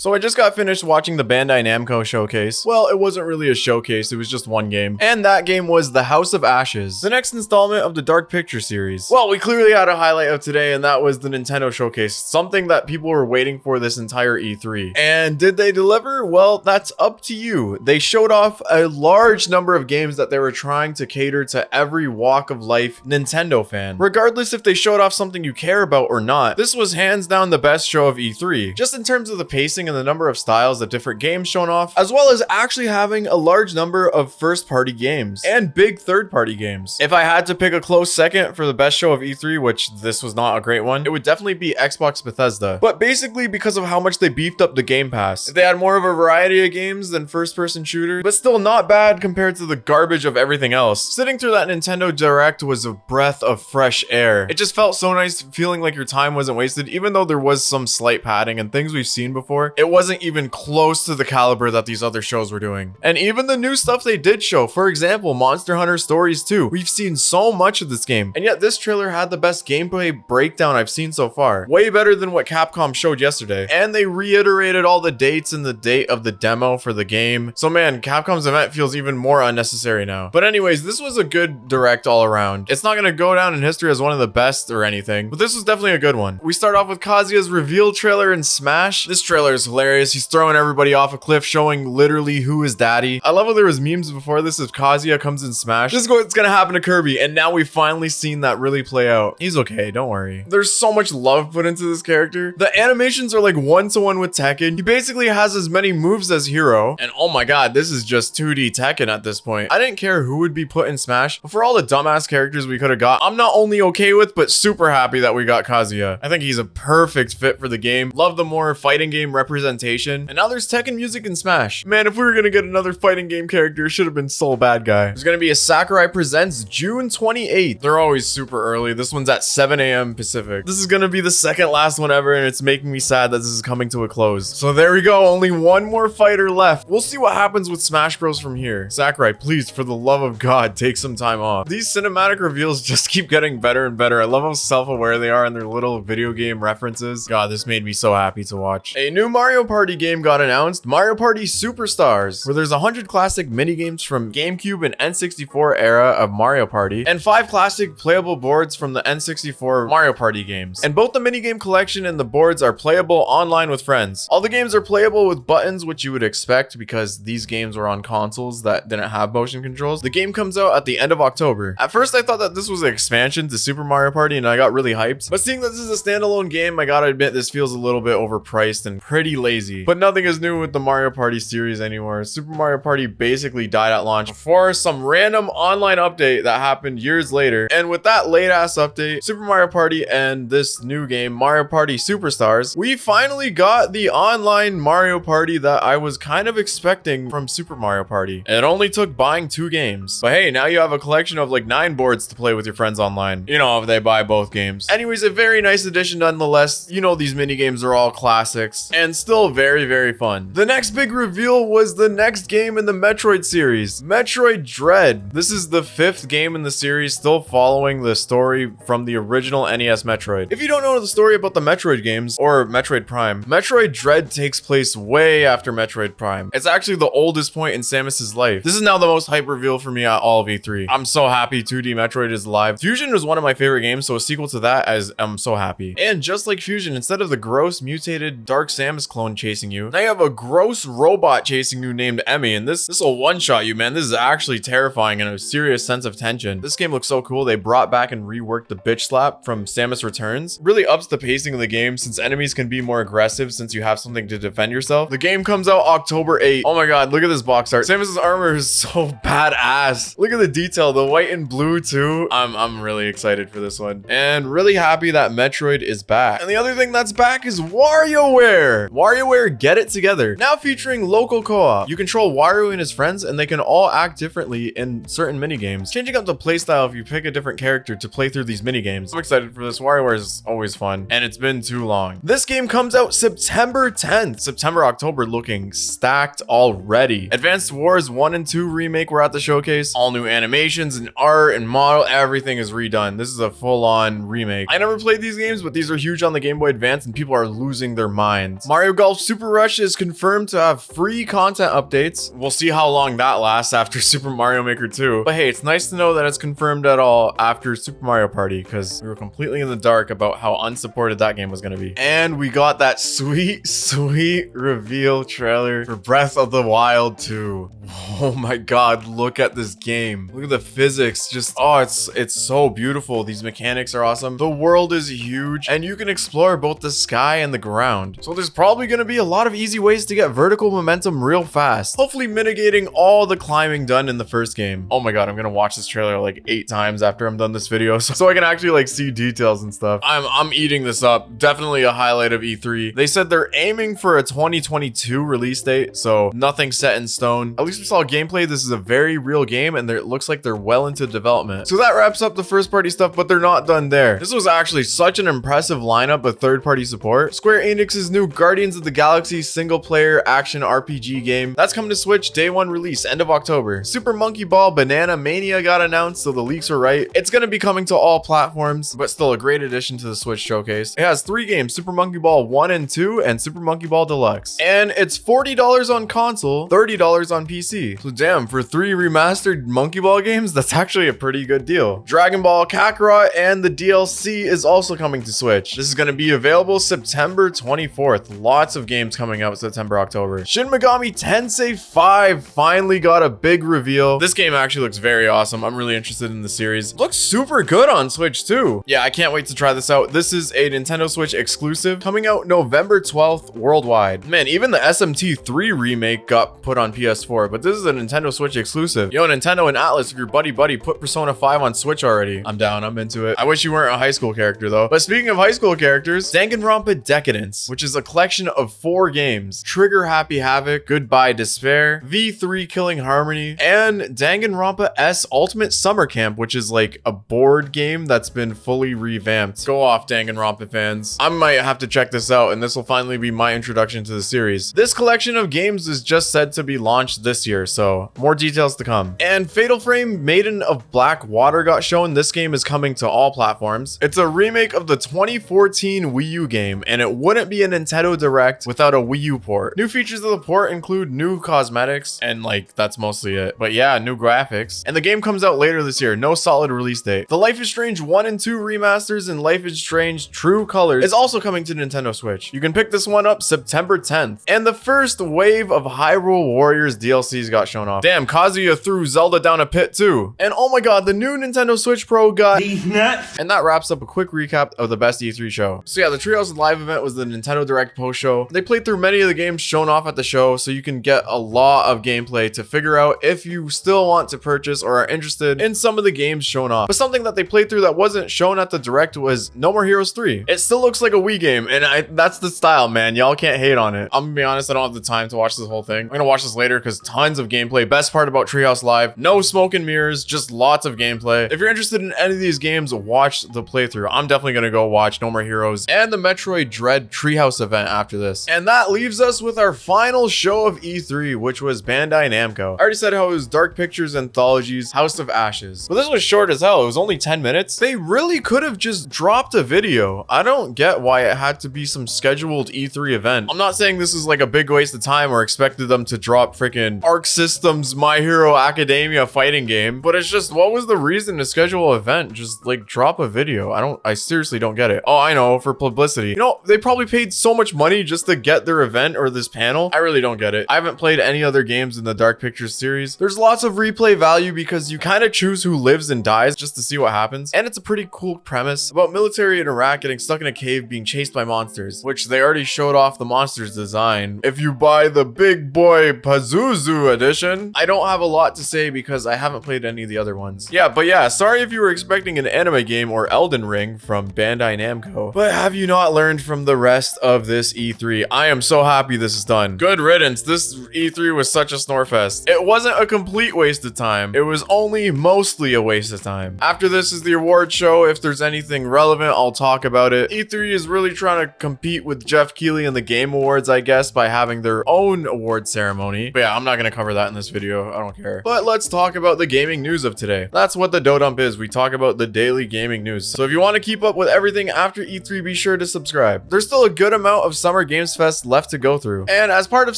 So I just got finished watching the Bandai Namco showcase. Well, it wasn't really a showcase, it was just one game. And that game was The House of Ashes, the next installment of the Dark Picture series. Well, we clearly had a highlight of today, and that was the Nintendo showcase, something that people were waiting for this entire E3. And did they deliver? Well, that's up to you. They showed off a large number of games that they were trying to cater to every walk of life Nintendo fan. Regardless if they showed off something you care about or not, this was hands down the best show of E3, just in terms of the pacing and the number of styles of different games shown off, as well as actually having a large number of first-party games and big third-party games. If I had to pick a close second for the best show of E3, which this was not a great one, it would definitely be Xbox Bethesda, but basically because of how much they beefed up the Game Pass. They had more of a variety of games than first-person shooters, but still not bad compared to the garbage of everything else. Sitting through that Nintendo Direct was a breath of fresh air. It just felt so nice feeling like your time wasn't wasted, even though there was some slight padding and things we've seen before. It wasn't even close to the caliber that these other shows were doing. And even the new stuff they did show, for example, Monster Hunter Stories 2. We've seen so much of this game, and yet this trailer had the best gameplay breakdown I've seen so far. Way better than what Capcom showed yesterday. And they reiterated all the dates and the date of the demo for the game. So man, Capcom's event feels even more unnecessary now. But anyways, this was a good Direct all around. It's not gonna go down in history as one of the best or anything, but this was definitely a good one. We start off with Kazuya's reveal trailer in Smash. This trailer is hilarious. He's throwing everybody off a cliff, showing literally who is daddy. I love how there was memes before this if Kazuya comes in Smash. This is what's gonna happen to Kirby, and now we've finally seen that really play out. He's okay, don't worry. There's so much love put into this character. The animations are like one-to-one with Tekken. He basically has as many moves as Hero, and oh my god, this is just 2D Tekken at this point. I didn't care who would be put in Smash, but for all the dumbass characters we could have got, I'm not only okay with, but super happy that we got Kazuya. I think he's a perfect fit for the game. Love the more fighting game representation. And now there's Tekken music in Smash. Man, if we were gonna get another fighting game character, it should have been Soul Bad Guy. There's gonna be a Sakurai Presents June 28th. They're always super early. This one's at 7 a.m. Pacific. This is gonna be the second last one ever, and it's making me sad that this is coming to a close. So there we go. Only one more fighter left. We'll see what happens with Smash Bros from here. Sakurai, please, for the love of God, take some time off. These cinematic reveals just keep getting better and better. I love how self-aware they are in their little video game references. God, this made me so happy to watch. A new Mario Party game got announced, Mario Party Superstars, where there's 100 classic minigames from GameCube and N64 era of Mario Party, and 5 classic playable boards from the N64 Mario Party games. And both the minigame collection and the boards are playable online with friends. All the games are playable with buttons, which you would expect because these games were on consoles that didn't have motion controls. The game comes out at the end of October. At first, I thought that this was an expansion to Super Mario Party, and I got really hyped. But seeing that this is a standalone game, I gotta admit this feels a little bit overpriced and pretty lazy. But nothing is new with the Mario Party series anymore. Super Mario Party basically died at launch before some random online update that happened years later. And with that late-ass update, Super Mario Party and this new game, Mario Party Superstars, we finally got the online Mario Party that I was kind of expecting from Super Mario Party. It only took buying 2 games. But hey, now you have a collection of like 9 boards to play with your friends online. You know, if they buy both games. Anyways, a very nice addition nonetheless. You know, these mini games are all classics and still very, very fun. The next big reveal was the next game in the Metroid series, Metroid Dread. This is the 5th game in the series, still following the story from the original NES Metroid. If you don't know the story about the Metroid games or Metroid Prime, Metroid Dread takes place way after Metroid Prime. It's actually the oldest point in Samus's life. This is now the most hype reveal for me at all of E3. I'm so happy 2D Metroid is live. Fusion was one of my favorite games, so a sequel to that, as I'm so happy. And just like Fusion, instead of the gross mutated Dark Samus clone chasing you, now you have a gross robot chasing you named Emmy, and this will one-shot you, man. This is actually terrifying and a serious sense of tension. This game looks so cool. They brought back and reworked the bitch slap from Samus Returns. Really ups the pacing of the game since enemies can be more aggressive since you have something to defend yourself. The game comes out October 8th. Oh my god, look at this box art. Samus's armor is so badass. Look at the detail, the white and blue too. I'm really excited for this one and really happy that Metroid is back. And the other thing that's back is WarioWare. WarioWare Get It Together. Now featuring local co-op. You control Wario and his friends and they can all act differently in certain minigames, changing up the playstyle if you pick a different character to play through these minigames. I'm excited for this. WarioWare is always fun and it's been too long. This game comes out September 10th. September, October looking stacked already. Advanced Wars 1 and 2 remake were at the showcase. All new animations and art and model, everything is redone. This is a full-on remake. I never played these games, but these are huge on the Game Boy Advance and people are losing their minds. Mario Mario Golf Super Rush is confirmed to have free content updates. We'll see how long that lasts after Super Mario Maker 2. But hey, it's nice to know that it's confirmed at all after Super Mario Party, because we were completely in the dark about how unsupported that game was going to be. And we got that sweet, sweet reveal trailer for Breath of the Wild 2. Oh my god, look at this game. Look at the physics. Just, oh, it's so beautiful. These mechanics are awesome. The world is huge, and you can explore both the sky and the ground. So there's probably going to be a lot of easy ways to get vertical momentum real fast, hopefully mitigating all the climbing done in the first game. Oh my god, I'm going to watch this trailer like 8 times after I'm done this video so I can actually like see details and stuff. I'm eating this up. Definitely a highlight of E3. They said they're aiming for a 2022 release date, so nothing set in stone. At least we saw gameplay. This is a very real game, and it looks like they're well into development. So that wraps up the first party stuff, but they're not done there. This was actually such an impressive lineup of third-party support. Square Enix's new Guardians of the Galaxy single-player action RPG game. That's coming to Switch day 1 release, end of October. Super Monkey Ball Banana Mania got announced, so the leaks were right. It's going to be coming to all platforms, but still a great addition to the Switch showcase. It has 3 games, Super Monkey Ball 1 and 2, and Super Monkey Ball Deluxe. And it's $40 on console, $30 on PC. So damn, for 3 remastered Monkey Ball games, that's actually a pretty good deal. Dragon Ball Kakarot and the DLC is also coming to Switch. This is going to be available September 24th. Lots of games coming out September, October. Shin Megami Tensei 5 finally got a big reveal. This game actually looks very awesome. I'm really interested in the series. Looks super good on Switch too. Yeah, I can't wait to try this out. This is a Nintendo Switch exclusive coming out November 12th worldwide. Man, even the SMT3 remake got put on PS4, but this is a Nintendo Switch exclusive. Yo, Nintendo and Atlas, if your buddy put Persona 5 on Switch already. I'm down, I'm into it. I wish you weren't a high school character though. But speaking of high school characters, Danganronpa Decadence, which is a collection of 4 games: Trigger Happy Havoc, Goodbye Despair, V3 Killing Harmony, and Danganronpa S Ultimate Summer Camp, which is like a board game that's been fully revamped. Go off, Danganronpa fans. I might have to check this out, and this will finally be my introduction to the series. This collection of games is just said to be launched this year, so more details to come. And Fatal Frame Maiden of Black Water got shown. This game is coming to all platforms. It's a remake of the 2014 Wii U game, and it wouldn't be a Nintendo Direct without a Wii U port. New features of the port include new cosmetics, and like, that's mostly it. But yeah, new graphics. And the game comes out later this year. No solid release date. The Life is Strange 1 and 2 remasters and Life is Strange True Colors is also coming to Nintendo Switch. You can pick this one up September 10th. And the first wave of Hyrule Warriors DLCs got shown off. Damn, Kazuya threw Zelda down a pit too. And oh my god, the new Nintendo Switch Pro got these nuts. And that wraps up a quick recap of the best E3 show. So yeah, the Treehouse Live event was the Nintendo Direct post show. They played through many of the games shown off at the show, so you can get a lot of gameplay to figure out if you still want to purchase or are interested in some of the games shown off. But something that they played through that wasn't shown at the Direct was No More Heroes 3. It still looks like a Wii game, and that's the style, man. Y'all can't hate on it. I'm gonna be honest, I don't have the time to watch this whole thing. I'm gonna watch this later because tons of gameplay. Best part about Treehouse Live, no smoke and mirrors, just lots of gameplay. If you're interested in any of these games, watch the playthrough. I'm definitely gonna go watch No More Heroes and the Metroid Dread Treehouse event after this. And that leaves us with our final show of E3, which was Bandai Namco. I already said how it was Dark Pictures Anthology's House of Ashes, but this was short as hell. It was only 10 minutes. They really could have just dropped a video. I don't get why it had to be some scheduled E3 event. I'm not saying this is like a big waste of time or expected them to drop freaking Arc System's My Hero Academia fighting game, but it's just, what was the reason to schedule an event? Just like drop a video. I seriously don't get it. Oh, I know, for publicity. You know, they probably paid so much money just to get their event or this panel. I really don't get it. I haven't played any other games in the Dark Pictures series. There's lots of replay value because you kind of choose who lives and dies just to see what happens. And it's a pretty cool premise about military in Iraq getting stuck in a cave being chased by monsters, which they already showed off the monsters design if you buy the Big Boy Pazuzu edition. I don't have a lot to say because I haven't played any of the other ones. Yeah, but yeah, sorry if you were expecting an anime game or Elden Ring from Bandai Namco, but have you not learned from the rest of this E3? I am so happy this is done. Good riddance. This E3 was such a snorefest. It wasn't a complete waste of time. It was only mostly a waste of time. After this is the award show. If there's anything relevant, I'll talk about it. E3 is really trying to compete with Jeff Keighley and the Game Awards, I guess, by having their own award ceremony. But yeah, I'm not gonna gonna cover that in this video. I don't care. But let's talk about the gaming news of today. That's what the Dough Dump is. We talk about the daily gaming news. So if you want to keep up with everything after E3, be sure to subscribe. There's still a good amount of Summer Games Fest left to go through. And as part of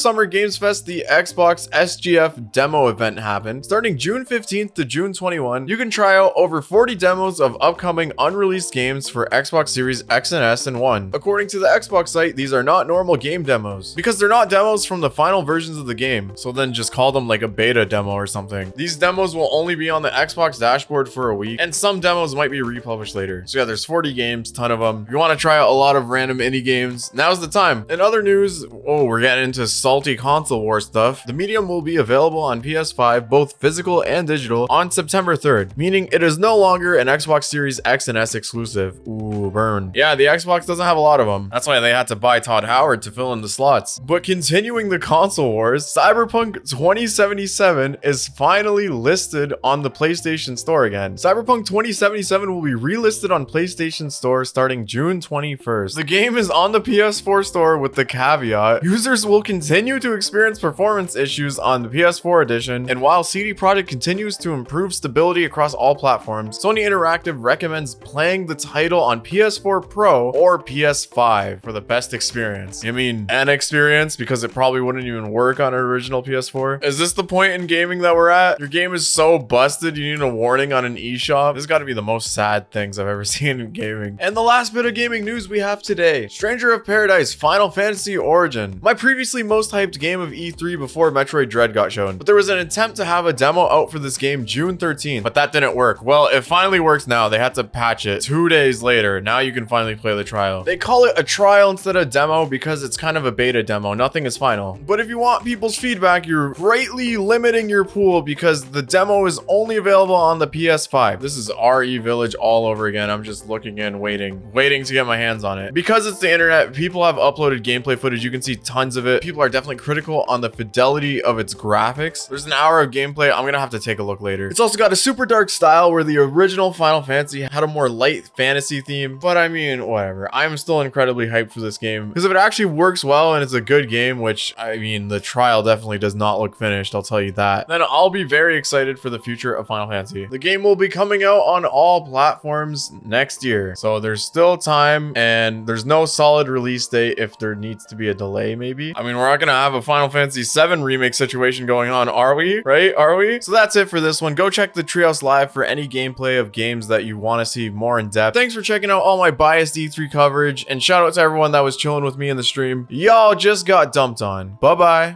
Summer Games Fest, the Xbox SGF demo event happened. Starting June 15th to June 21, you can try out over 40 demos of upcoming unreleased games for Xbox Series X and S and One. According to the Xbox site, these are not normal game demos because they're not demos from the final versions of the game. So then just call them like a beta demo or something. These demos will only be on the Xbox dashboard for a week, and some demos might be republished later. So yeah, there's 40 games, ton of them. If you want to try out a lot of random indie games, now's the time. In other news, we're getting into salty console war stuff. The Medium will be available on PS5, both physical and digital, on September 3rd, meaning it is no longer an Xbox Series X and S exclusive. Ooh, burn. Yeah, the Xbox doesn't have a lot of them. That's why they had to buy Todd Howard to fill in the slots. But continuing the console wars, Cyberpunk 2077 is finally listed on the PlayStation Store again. Cyberpunk 2077 will be relisted on PlayStation Store starting June 21st. The game is on the PS4 store with the caveat, users will continue to experience performance issues on the PS4 edition, and while CD Projekt continues to improve stability across all platforms, Sony Interactive recommends playing the title on PS4 Pro or PS5 for the best experience. I mean, an experience because it probably wouldn't even work on an original PS4. Is this the point in gaming that we're at? Your game is so busted you need a warning on an eShop? This has got to be the most sad things I've ever seen in gaming. And the last bit of gaming news we have today, Stranger of Paradise Final Fantasy Origin. My previously most hyped game of E3 before Metroid Dread got shown, but there was an attempt to have a demo out for this game June 13th, but that didn't work. Well, it finally works now. They had to patch it 2 days later. Now you can finally play the trial. They call it a trial instead of demo because it's kind of a beta demo. Nothing is final. But if you want people's feedback, you're greatly limiting your pool because the demo is only available on the PS5. This is RE Village all over again. I'm just looking in, waiting to get my hands on it. Because it's the internet, people have uploaded gameplay footage. You can see tons of it. People are definitely critical on the fidelity of its graphics. There's an hour of gameplay. I'm gonna have to take a look later. It's also got a super dark style where the original Final Fantasy had a more light fantasy theme, but I mean, whatever. I'm still incredibly hyped for this game because if it actually works well and it's a good game, which I mean, the trial definitely does not look finished, I'll tell you that, then I'll be very excited for the future of Final Fantasy. The game will be coming out on all platforms next year, so there's still time and there's no solid release date. If there needs to be a delay, maybe. I mean, we're not gonna have a Final Fantasy VII remake situation going on, are we? Right? Are we? So that's it for this one. Go check the Treehouse Live for any gameplay of games that you want to see more in depth. Thanks for checking out all my biased E3 coverage, and shout out to everyone that was chilling with me in the stream. Y'all just got dumped on. Bye bye.